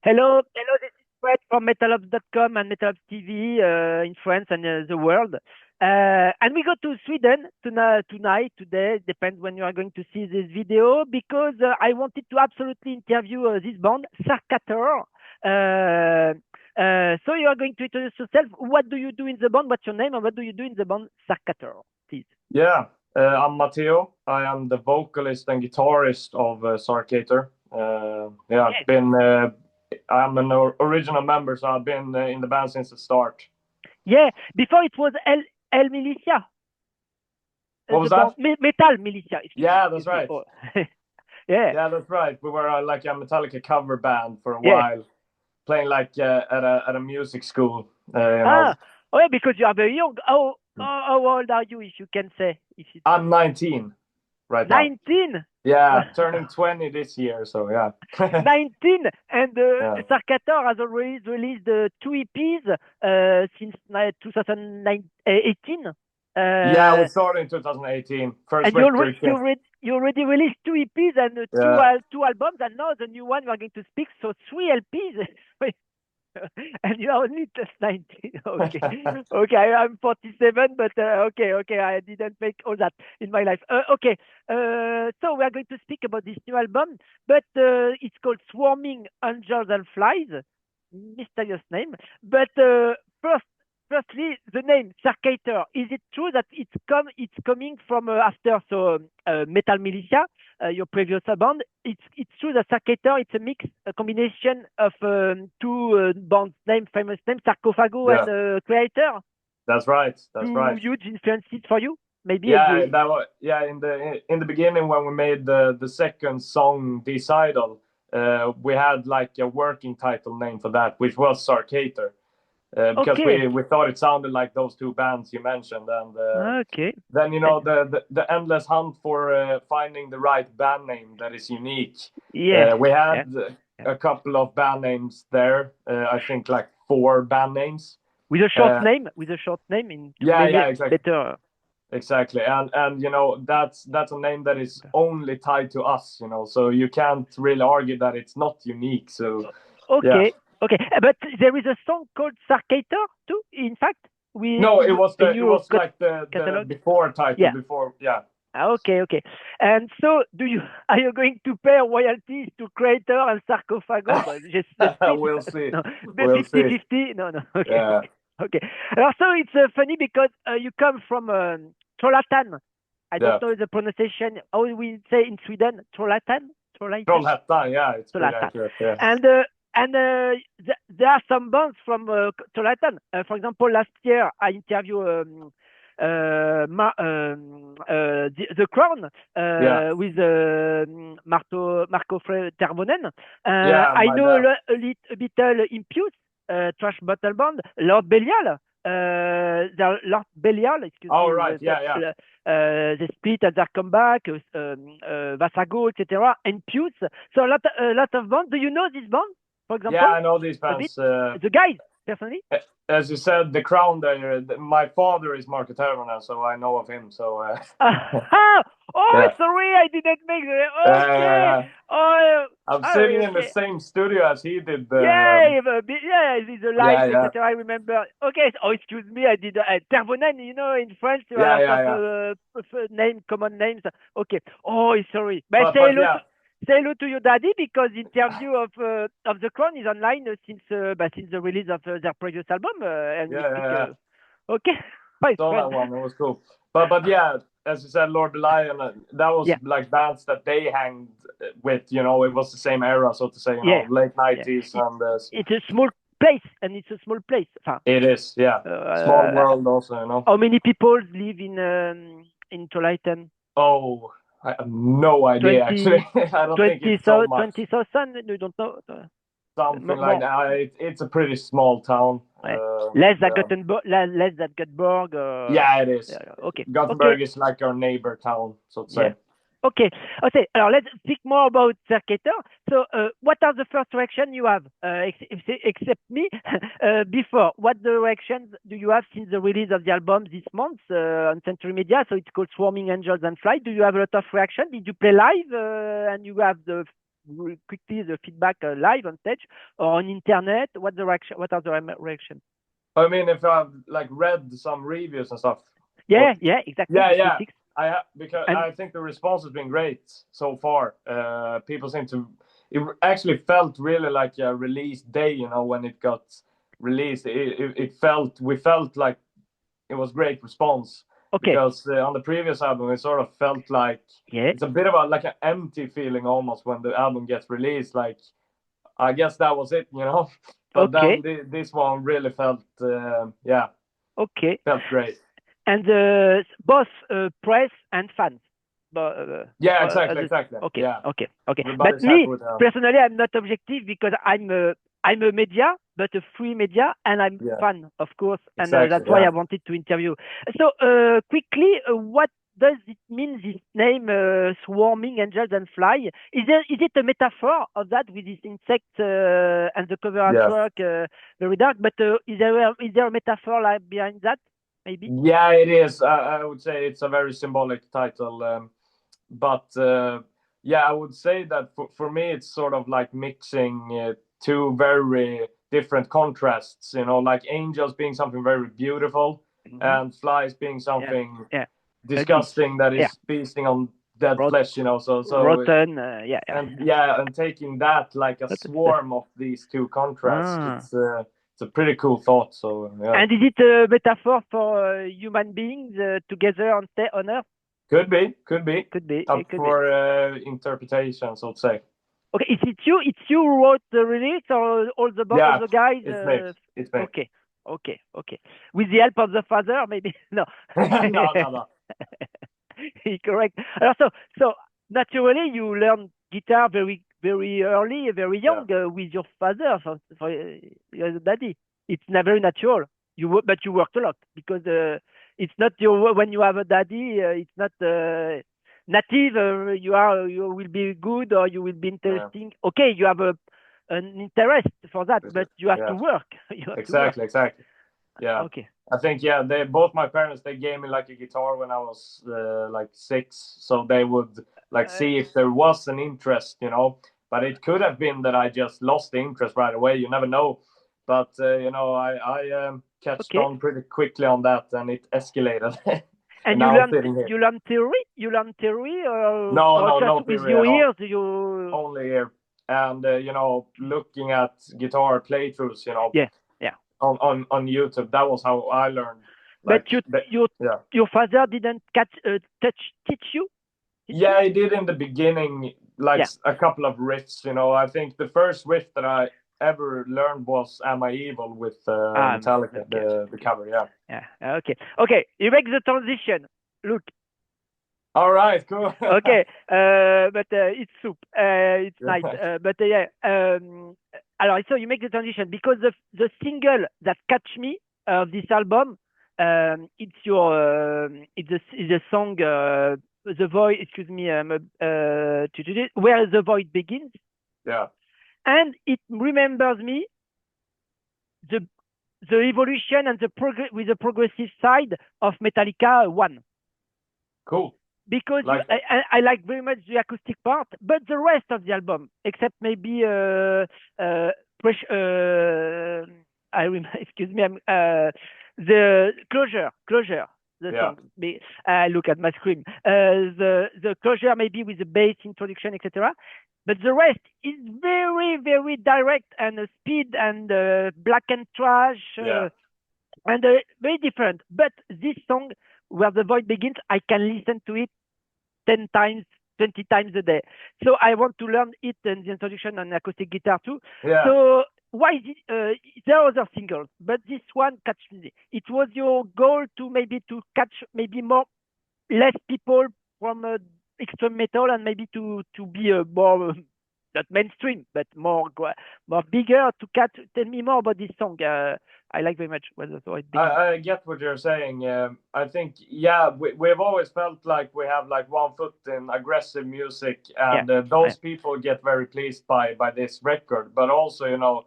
Hello, this is Prête from metal-SWE and metal TV in France and the world. And we go to Sweden tonight, today, depends when you are going to see this video, because I wanted to absolutely interview this band, Sarcator. So you are going to introduce yourself. What do you do in the band? What's your name? And what do you do in the band, Sarcator, please? Yeah, I'm Mateo. I am the vocalist and guitarist of Sarcator. I've Yes. been. I'm an original member, so I've been in the band since the start. Yeah, before it was El Militia, What was the band, that? Metal Militia, excuse me, Yeah, that's excuse me. right. Oh. Yeah, Yeah, that's right. We were like a Metallica cover band for a yeah. while, playing like at a music school. Ah, oh yeah, because you are very young. How old are you, if you can say? If it's I'm 19 right now. 19, Yeah, turning 20 this year. So yeah. 19, and Yeah. Sarcator has already released two EPs since 2018. Yeah, we started in 2018. First And you record. already, you already released two EPs and Yeah. two albums, and now the new one we are going to speak. So three LPs. And you are only just 19. Okay. Okay, I'm 47, but okay, I didn't make all that in my life. Okay, so we are going to speak about this new album, but it's called Swarming Angels and Flies, mysterious name. But firstly, the name Sarcator, is it true that it's coming from after Metal Militia, your previous band? It's true that Sarcator, it's a mix, a combination of two bands name, famous names, Sarcophago Yeah. and Creator. That's right. That's Two right. huge influences for you, maybe. Yeah, that was yeah. In the beginning, when we made the second song, Decidal, we had like a working title name for that, which was Sarcator, because Okay, we thought it sounded like those two bands you mentioned, and okay, then the endless hunt for finding the right band name that is unique. yeah, We yeah, had yeah. a couple of band names there. I think like four band names. Uh, With a short name in to yeah, make yeah, it exactly. better. Exactly, and that's a name that is only tied to us, so you can't really argue that it's not unique. So yeah, Okay, okay, but there is a song called Sarcator too. In fact, no, it was in the it your was like the catalog. before title Yeah. before, yeah. Okay, okay. And so, are you going to pay royalties to Creator and Sarcophago? But just the split. We'll see, No, we'll see. 50-50. No, no. Okay, Yeah, okay, okay. Also, it's funny because you come from Trollhättan. I don't yeah. know the pronunciation. How we say in Sweden? Trollhättan? Trollhättan? Trollhättan, yeah, it's pretty Trollhättan. accurate. Yeah, And there are some bands from Trollhättan. For example, last year I interviewed the Crown yeah, with Marco Tervonen. yeah. I My know dad. a little Impious, trash battle band, Lord Belial. Lord Belial, excuse Oh me, right, yeah, yeah, they split and they come back, Vasago, etc. And Pius. So a lot of bands. Do you know this band, for yeah. example? I know these A bit? bands. The guys, personally? As you said, the Crown there. My father is Marco Tervonen, so I know of him. So Oh, yeah. sorry, I didn't make the. Okay. Uh, Oh, I'm oh, sitting in the okay. same studio as he did. Yeah, yeah, the Yeah, lights, yeah, etc. I remember. Okay, oh, excuse me, I did Tervonen. In France, there are yeah, a lot yeah, yeah. of common names. Okay. Oh, sorry, but But yeah, say hello to your daddy, because the interview of the Crown is online since the release of their previous album, and we yeah, speak. yeah, yeah. Okay, my Saw friend. that one. It was cool. But yeah, as you said, Lord the Lion. That was Yeah, like bands that they hanged with. It was the same era, so to say. yeah, Late yeah. '90s, and It's a small place, and it's a small place. it is. Yeah, small Uh, world also. how many people live in Trollhättan? Oh, I have no idea 20, actually. I don't think 20, it's so much. 20,000? You don't know? Something like More. that. It's a pretty small town. Ouais. Less than Yeah. less than Göteborg. Yeah, it is. Yeah, okay, okay, Gothenburg is like our neighbor town, so to yeah. say. Okay, okay. Let's speak more about Sarcator. So, what are the first reactions you have, except me, before? What reactions do you have since the release of the album this month on Century Media? So it's called Swarming Angels and Fly. Do you have a lot of reaction? Did you play live and you have the quickly the feedback live on stage or on internet? What the reaction? What are the reaction? I mean, if I've like read some reviews and stuff. Yeah, exactly. Yeah. Because I think the response has been great so far. People seem to. It actually felt really like a release day, when it got released. We felt like it was great response. Okay. Because on the previous album, it sort of felt like it's a bit of like an empty feeling almost when the album gets released. Like, I guess that was it, But then this one really felt, Okay. Felt great. And both press and fans. Exactly. Okay. Yeah. Okay. Everybody's but me, with, personally, I'm not objective because I'm a media, but a free media, and I'm fan, of course, and that's why I wanted to interview. So, quickly, what does it mean, this name, swarming angels and fly? Is it a metaphor of that with this insect and the cover artwork, very dark? But is there a metaphor like behind that? Maybe? Yeah, it is. I would say it's a very symbolic title. But I would say that for me, it's sort of like mixing two very different contrasts, like angels being something very beautiful and flies being something disgusting that is feasting on dead flesh, so rotten, and taking that like a swarm of these two contrasts. It's a pretty cool thought. So And is it a metaphor for human beings together on Earth? Could be. Up Could for interpretation, so to say. Okay, is it you? It's you who wrote the release, or all the guys? It's me. Okay. With the help of the father, maybe? No. No. Correct. So naturally, you learn guitar very, very early, very young, with your father, for your daddy. It's very natural. But you worked a lot because it's not when you have a daddy, it's not native. You will be good or you will be interesting. Okay, you have an interest for that, but you have to work. Exactly. Yeah. Okay. I think both my parents, they gave me like a guitar when I was like 6, so they would like see if there was an interest, But it could have been that I just lost the interest right away. You never know. But I catched on pretty quickly on that, and it escalated. And you learn theory? You learn theory, or no just with your ears? Only ear, and looking at guitar playthroughs, on YouTube. That was how I learned. But your father didn't teach you? Yeah, he did in the beginning, like a couple of riffs. I think the first riff that I ever learned was "Am I Evil" with Metallica, the cover. Yeah. Okay. You make the transition. Look. All right. Cool. Okay. But it's soup. It's nice. But so you make the transition because the single that catch me of this album, it's a song. The void. Excuse me. Where the void begins. Yeah. And it remembers me the evolution and with the progressive side of Metallica 1. Cool. Because I like very much the acoustic part, but the rest of the album, except maybe the closure. The song. Look at my screen. The closure maybe with the bass introduction, etc. But the rest is very, very direct and speed and black and trash and very different. But this song, Where the Void Begins, I can listen to it 10 times, 20 times a day. So I want to learn it and the introduction on acoustic guitar too. Yeah. So why there are other singles, but this one catch me. It was your goal to catch maybe less people from extreme metal and maybe to be more not mainstream but more bigger to catch. Tell me more about this song. I like very much. I get what you're saying. I think we've always felt like we have like one foot in aggressive music, and those people get very pleased by this record. But also,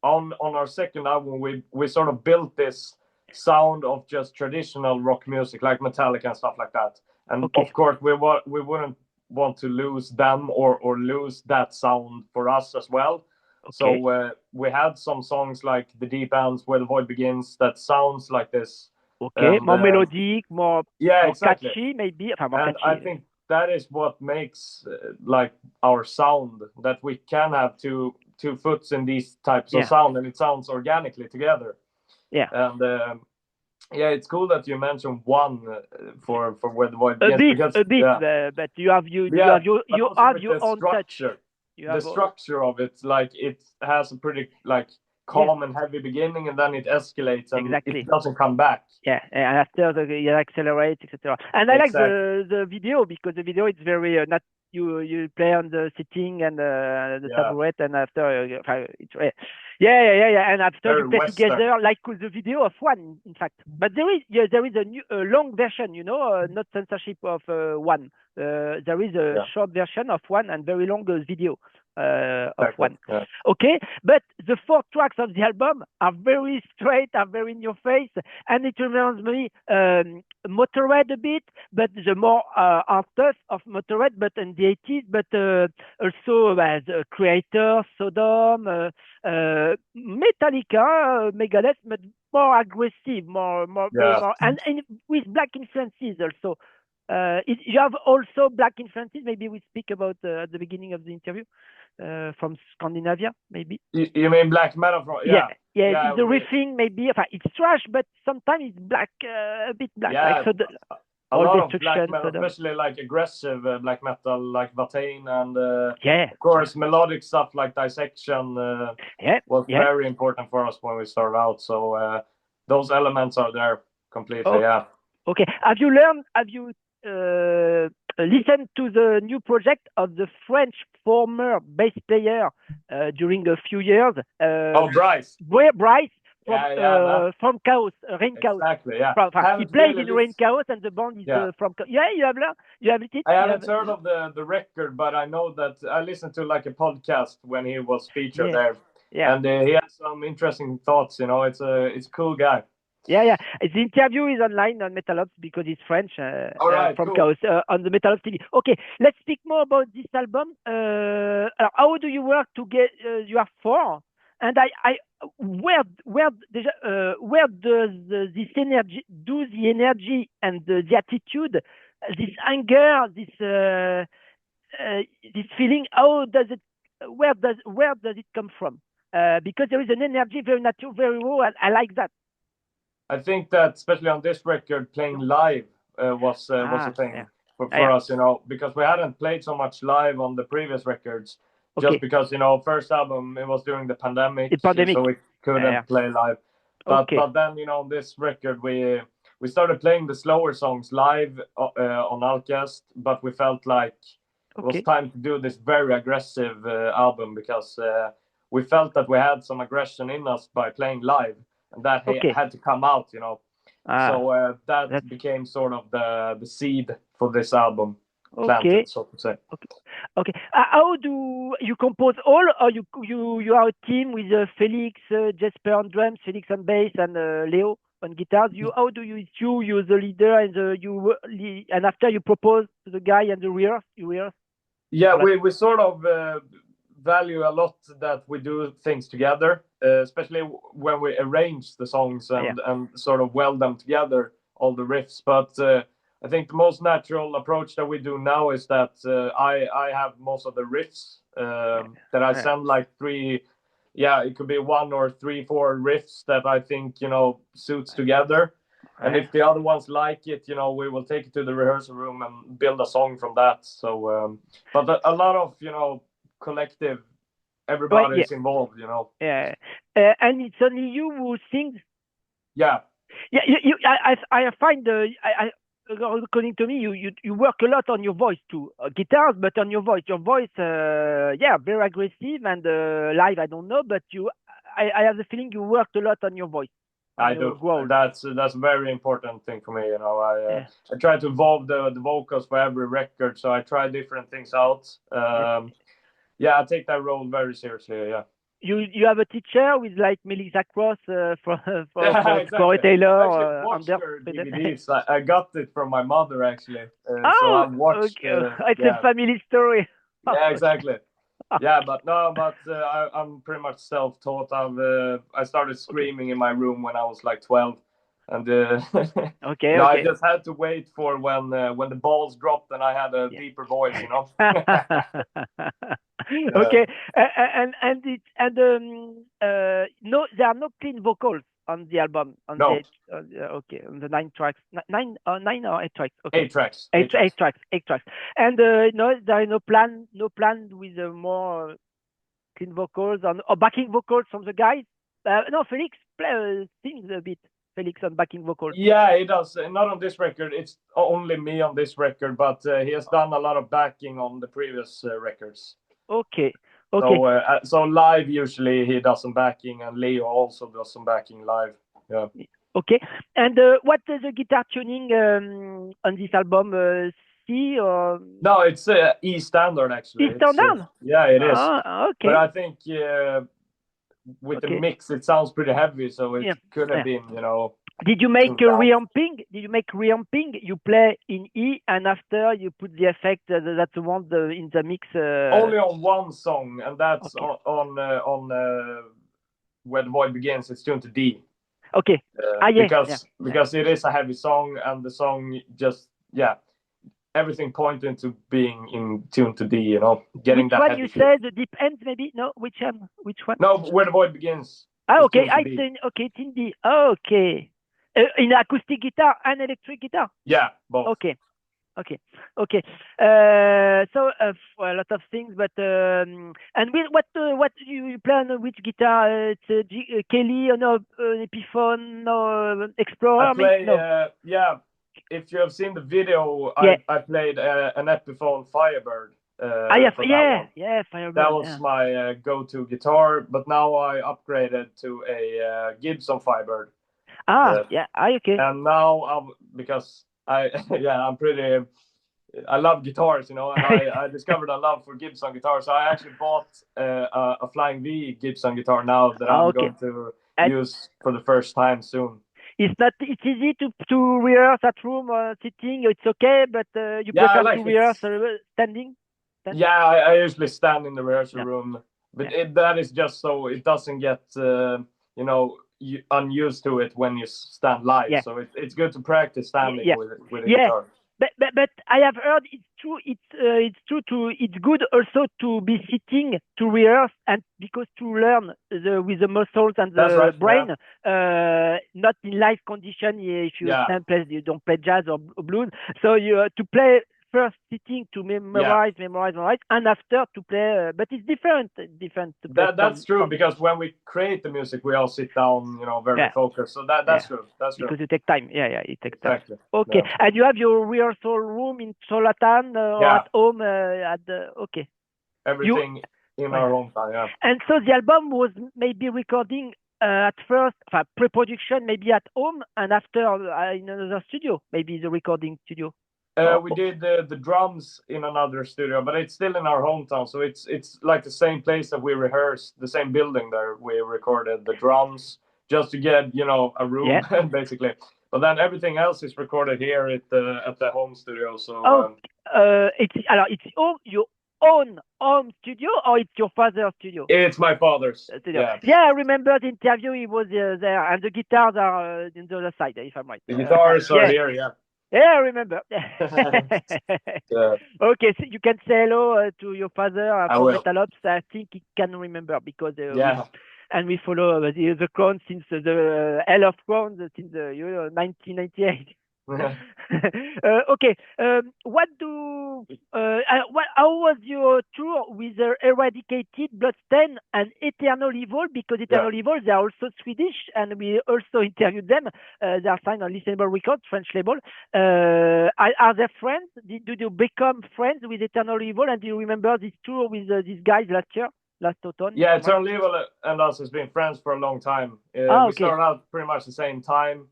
on our second album, we sort of built this sound of just traditional rock music like Metallica and stuff like that. And of course, we wouldn't want to lose them or lose that sound for us as well. Okay. So we had some songs like The Deep Ends, Where the Void Begins, that sounds like this. Okay, more melodic, more exactly. catchy, maybe. And catchy. I think that is what makes like our sound, that we can have two foots in these types of sound, and it sounds organically together. Yeah. And it's cool that you mentioned one for Where the Void Begins. A bit, but you have your own structure. touch. The structure of it, like it has a pretty like calm and heavy beginning, and then it escalates and it doesn't come back. Yeah, and after it accelerates, etc. And I like the video, because the video is very not you play on the sitting and the tabouret, and after it's and after you play together, like the video of one, in fact. But there is a new long version, not censorship of one. There is a short version of one and very long video of one. Yeah. Okay, but the 4 tracks of the album are very straight, are very in your face, and it reminds me Motorhead a bit, but the more artist of Motorhead, but in the 80s, but also the Creator, Sodom, Metallica, Megadeth, but more aggressive, more, and with black influences also. You have also black influences. Maybe we speak about at the beginning of the interview from Scandinavia, maybe. You mean black metal? The riffing, maybe. It's thrash, but sometimes it's black, a bit black. Yeah, like a lot of black metal, especially like aggressive black metal, like Veulent, and of course melodic stuff like Dissection was very important for us when we started out. So those elements are there completely. Okay. Have you listened to the new project of the French former bass player during a few years? Bryce. Bryce from Chaos, Rain Chaos. Exactly, yeah. He played in Rain Chaos, and the band is from Chaos. Yeah, you have it? I haven't heard of the record, but I know that I listened to like a podcast when he was featured there. Yeah. And he has some interesting thoughts, it's a cool guy. Yeah. The interview is online on metal-SWE because it's French from Chaos on the metal-SWE TV. Okay, let's speak more about this album. How do you work to get? You have 4, and where does this energy, the energy and the attitude, this anger, this feeling? How does it? Where does it come from? Because there is an energy, very natural, very raw, and I like that. I think that especially on this record, playing live was a thing for us, because we hadn't played so much live on the previous records, just because, first album, it was during the pandemic, so we couldn't play live. But then, on this record, we started playing the slower songs live on Alcast, but we felt like it was time to do this very aggressive album, because we felt that we had some aggression in us by playing live. And that had to come out, So that became sort of the seed for this album, planted, so to say. Okay. How do you compose all, or you are a team with Felix, Jesper on drums, Felix on bass, and Leo on guitars? How do you're the leader, and after you propose to the guy and the rehearse? Yeah, we sort of value a lot that we do things together, especially when we arrange the songs and sort of weld them together, all the riffs. But I think the most natural approach that we do now is that I have most of the riffs that I send like 3. Yeah, it could be 1 or 3, 4 riffs that I think suits together. And if the other ones like it, we will take it to the rehearsal room and build a song from that. So, but a lot of collective, everybody is involved, and it's only you who sings. I find according to me, you work a lot on your voice too, guitars, but on your voice very aggressive, and live I don't know, but I have the feeling you worked a lot on your voice. I do. That's a very important thing for me. I try to evolve the vocals for every record, so I try different things out. I take that role very seriously. you have a teacher with like Melissa Cross for exactly. storyteller. I watched her DVDs. I got it from my mother actually. So I've watched. It's a family story. Yeah, exactly. Yeah, but I'm pretty much self-taught. I started screaming in my room when I was like 12, and I just had to wait for when the balls dropped and I had a deeper voice, you know. Okay, no, there are no clean vocals on the album. On no. On the 9 tracks, 9 or 8 tracks. Okay. 8 tracks. 8 tracks. And no, there is no plan with more clean vocals or backing vocals from the guys. No, Felix sings a bit. Felix on backing vocals. Yeah, he does. Not on this record. It's only me on this record, but he has done a lot of backing on the previous records. Okay. So live usually he does some backing, and Leo also does some backing live. Yeah. Okay. And what is the guitar tuning on this album? C or no? It's E standard actually. E standard. Yeah, it is. Okay. But I think with the mix, it sounds pretty heavy, so it could have been, you know. Did you make a reamping? You play in E, and after you put the effect that you want in the mix. Only on one song, and that's on Where the Void Begins. It's tuned to D. Okay. Because it is a heavy song, and the song just everything pointing to being in tune to D, you know, getting which that. One you said the deep ends maybe? No, which one? No, Where the Void Begins. Okay, it's in D. Okay. In acoustic guitar and electric guitar. Yeah, both. Okay. So for a lot of things, but and what do you play on which guitar? It's Kelly or no Epiphone or Explorer? I play, if you have seen the video, I played an Epiphone Firebird. Firebird. That was my go-to guitar, but now I upgraded to a Gibson Firebird. Okay. And now because I'm pretty. I love guitars, you know, and I discovered a love for Gibson guitars. So I actually bought a Flying V Gibson guitar now that I'm going to use for the first time soon. It's easy to rehearse at home or sitting. It's okay, but you prefer to rehearse standing? Yeah, I usually stand in the rehearsal room, but that is just so it doesn't get unused to it when you stand live. So it's good to practice standing with a guitar. But I have heard it's true. It's good also to be sitting to rehearse and because to learn with the muscles and the brain, not in live condition. If you you don't play jazz or blues. So you to play first sitting to memorize, and after to play. But it's different. That's true because when we create the music, we all sit down, you know, very focused. So that's true. That's true. Because it takes time. It takes time. Exactly. Okay, and you have your rehearsal room in Trollhättan or at home Everything in our hometown. Yeah. And so the album was maybe recording at first, pre-production maybe at home, and after in another studio, maybe the recording studio. We did the drums in another studio, but it's still in our hometown. So it's like the same place that we rehearsed, the same building there we recorded the drums, just to get, you know, a room basically. But then everything else is recorded here at the home studio. So it's your own home studio or it's your father's studio? It's my father's studio. I remember the interview. He was there, and the guitars are on the other side, if I'm right. The guitars are here. Yeah, I remember. Okay, so you can say hello to your father from Metal-SWE. I think he can remember because and we follow the Crown since the Hell of Crown since 1998. Okay, how was your tour with Eradicated, Bloodstain, and Eternal Evil? Because Eternal Evil, they are also Swedish, and we also interviewed them. They are signed on Listenable Records, French label. Are they friends? Did you become friends with Eternal Evil? And do you remember this tour with these guys last autumn? Yeah, Eternal Evil and us has been friends for a long time. We started out pretty much the same time.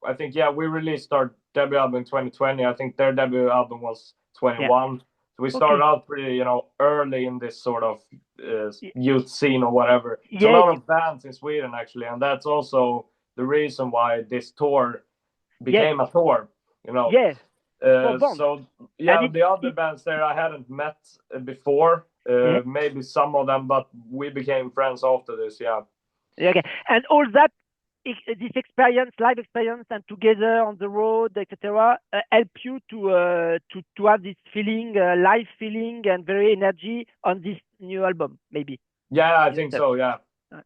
I think, we released our debut album in 2020. I think their debut album was 21. So we started out pretty, you know, early in this sort of youth scene or whatever. It's a lot of bands in Sweden actually, and that's also the reason why this tour became a tour, you know. So yeah, the other bands there I hadn't met before, maybe some of them, but we became friends after this. Okay, and all that, this experience, live experience, and together on the road, etc., help you to have this feeling, live feeling, and very energy on this new album, maybe. Yeah, I think so. Yeah,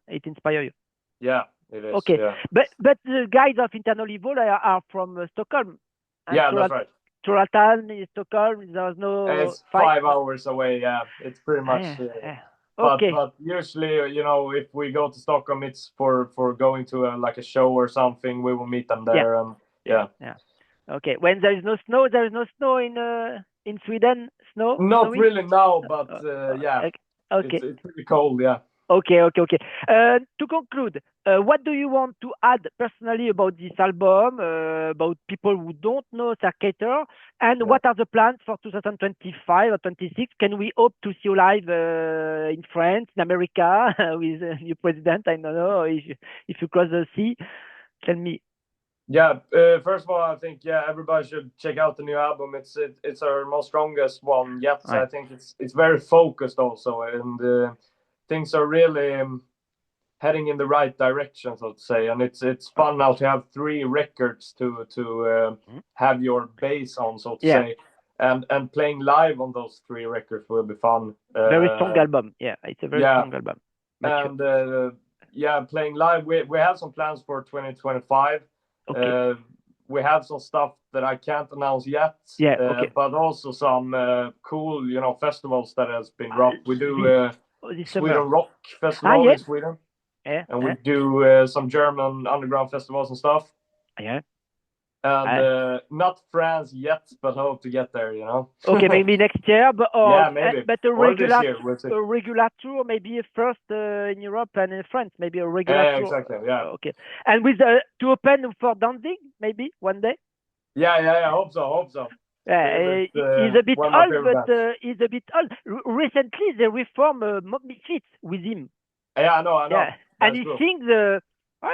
it inspires you. Yeah, it is. Okay, yeah. but the guys of Internal Evil are from Stockholm. Yeah, that's right. Trollhättan in Stockholm. There's no. It's 5 hours away. Yeah, it's pretty much. Okay. But usually, you know, if we go to Stockholm, it's for going to like a show or something. We will meet them there, and yeah. Okay. When there is no snow, there is no snow in Sweden. Snow? Not really now, but yeah. Okay. It's pretty cold. Yeah. Okay. To conclude, what do you want to add personally about this album, about people who don't know Sarcator, and what are the plans for 2025 or 26? Can we hope to see you live in France, in America, with a new president? I don't know if you cross the sea. Tell me. Yeah, first of all, I think everybody should check out the new album. It's our most strongest one yet. Right. I think it's very focused also, and things are really heading in the right direction, so to say. And it's fun now to have 3 records to have your bass on, so to say. And playing live on those 3 records will be fun. Very strong album. Yeah, it's a very strong album. And playing live, we have some plans for 2025. Okay. We have some stuff that I can't announce yet. But also some cool, you know, festivals that has been rocked. We do Sweden Rock Festival in Sweden. And we do some German underground festivals and stuff. And not France yet, but hope to get there, you know. Okay, maybe next year, but maybe. But a regular tour, maybe first in Europe and in France, maybe a regular tour. Exactly, yeah. Okay, and with to open for Danzig, maybe one day. Yeah. Hope so. He's a bit old, but he's a bit old. Recently, they reformed Misfits with him. Yeah, I know. Yeah. And he sings.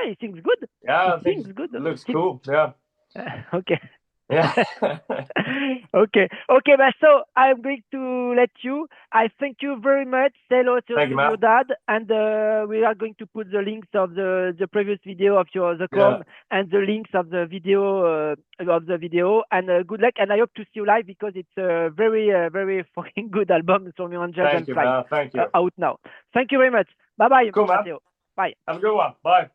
He sings good. Yeah, he sings good. Looks cool. Yeah. Okay. Yeah. Okay. But so I'm going to let you. I thank you very much. Say hello to your dad, and we are going to put the links of the previous video of the clone and the links of the video And good luck. And I hope to see you live because it's a very very fucking good album. So Thank you. Out now. Thank you very much. Bye. Cool, man. Bye. Have a good one. Bye.